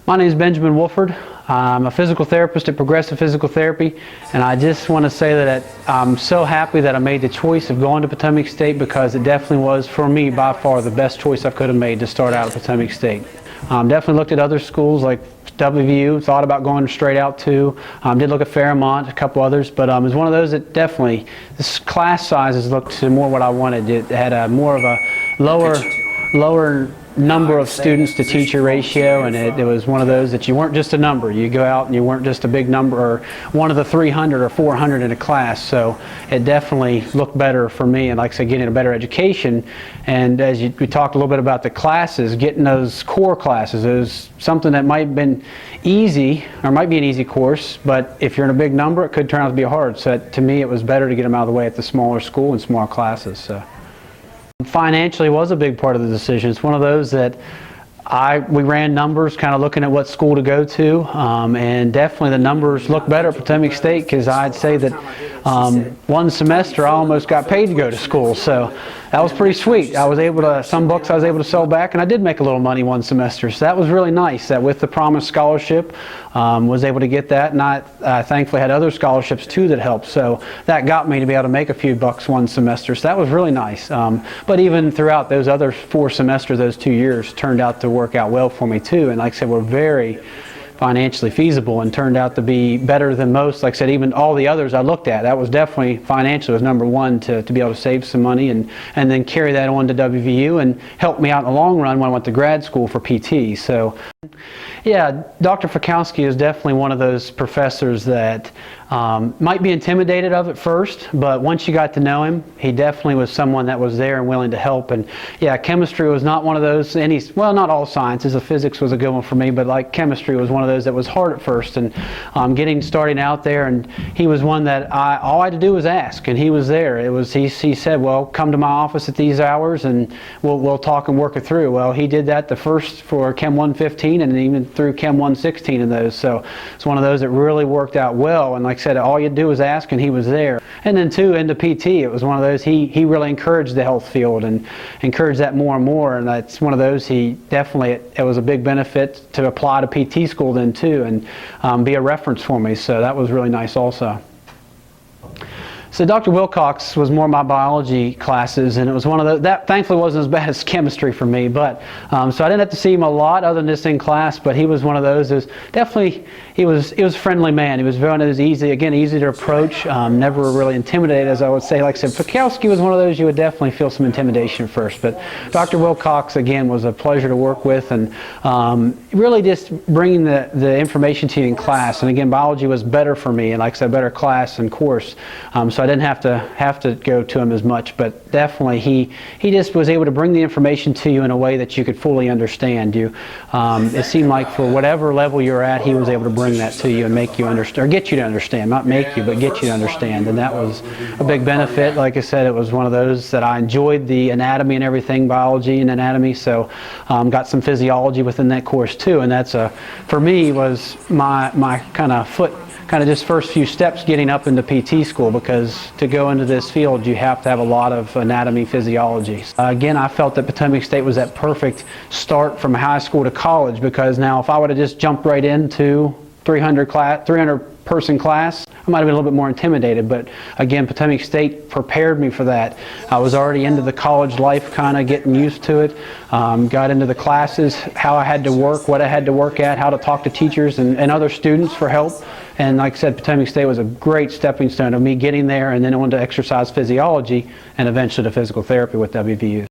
My name is Benjamin Wolford. I'm a physical therapist at Progressive Physical Therapy, and I just want to say that I'm so happy that I made the choice of going to Potomac State, because it definitely was, for me, by far the best choice I could have made to start out at Potomac State. Definitely looked at other schools like WVU, thought about going straight out to. Did look at Fairmont, a couple others, but it was one of those that definitely, this class sizes looked to more what I wanted. It had a more of a lower number of students to teacher ratio, and it was one of those that you weren't just a number. You go out and you weren't just a big number or one of the 300 or 400 in a class, so it definitely looked better for me, and like I said, getting a better education. And as we talked a little bit about the classes, getting those core classes is something that might have been easy, or might be an easy course, but if you're in a big number, it could turn out to be hard. So to me, it was better to get them out of the way at the smaller school and smaller classes. So financially was a big part of the decision. It's one of those that we ran numbers, kind of looking at what school to go to, and definitely the numbers look better at Potomac State, because I'd say that one semester I almost got paid to go to school, so that was pretty sweet. I was able to, some books I was able to sell back, and I did make a little money one semester, so that was really nice. That with the promised scholarship, was able to get that, and I thankfully had other scholarships too that helped, so that got me to be able to make a few bucks one semester, so that was really nice. But even throughout those other 4 semesters, those 2 years turned out to work out well for me too, and like I said, we're very financially feasible and turned out to be better than most. Like I said, even all the others I looked at, that was definitely financially was number one, to be able to save some money and then carry that on to WVU and help me out in the long run when I went to grad school for PT. So yeah, Dr. Fikowski is definitely one of those professors that might be intimidated of at first, but once you got to know him, he definitely was someone that was there and willing to help. And yeah, chemistry was not one of those, well, not all sciences. The physics was a good one for me, but like chemistry was one of those that was hard at first, and starting out there, and he was one that all I had to do was ask, and he was there. He said, well, come to my office at these hours and we'll talk and work it through. Well, he did that the first for Chem 115 and even through Chem 116 in those, so it's one of those that really worked out well. And like I said, all you do is ask, and he was there. And then too, into PT, it was one of those, he really encouraged the health field and encouraged that more and more, and that's one of those, he definitely, it was a big benefit to apply to PT school then too, and be a reference for me, so that was really nice also. So Dr. Wilcox was more my biology classes, and it was one of those, that thankfully wasn't as bad as chemistry for me, but so I didn't have to see him a lot other than this in class, but he was one of those, he was a friendly man. He was easy to approach, never really intimidated, as I would say. Like I said, Fikowski was one of those you would definitely feel some intimidation first, but Dr. Wilcox, again, was a pleasure to work with, and really just bringing the information to you in class. And again, biology was better for me, and like I said, better class and course, so I didn't have to go to him as much, but definitely he just was able to bring the information to you in a way that you could fully understand. It seemed like for whatever level you're at, he was able to bring that to you and make you understand, or get you to understand, not make you, but get you to understand, and that was a big benefit. Like I said, it was one of those that I enjoyed the anatomy and everything, biology and anatomy, so got some physiology within that course too, and that's for me was my kind of just first few steps getting up into PT school, because to go into this field you have to have a lot of anatomy, physiology. Again, I felt that Potomac State was that perfect start from high school to college, because now if I would have just jumped right into 300 person class, I might have been a little bit more intimidated, but again, Potomac State prepared me for that. I was already into the college life, kind of getting used to it, got into the classes, how I had to work, what I had to work at, how to talk to teachers and other students for help. And like I said, Potomac State was a great stepping stone of me getting there, and then on to exercise physiology and eventually to physical therapy with WVU.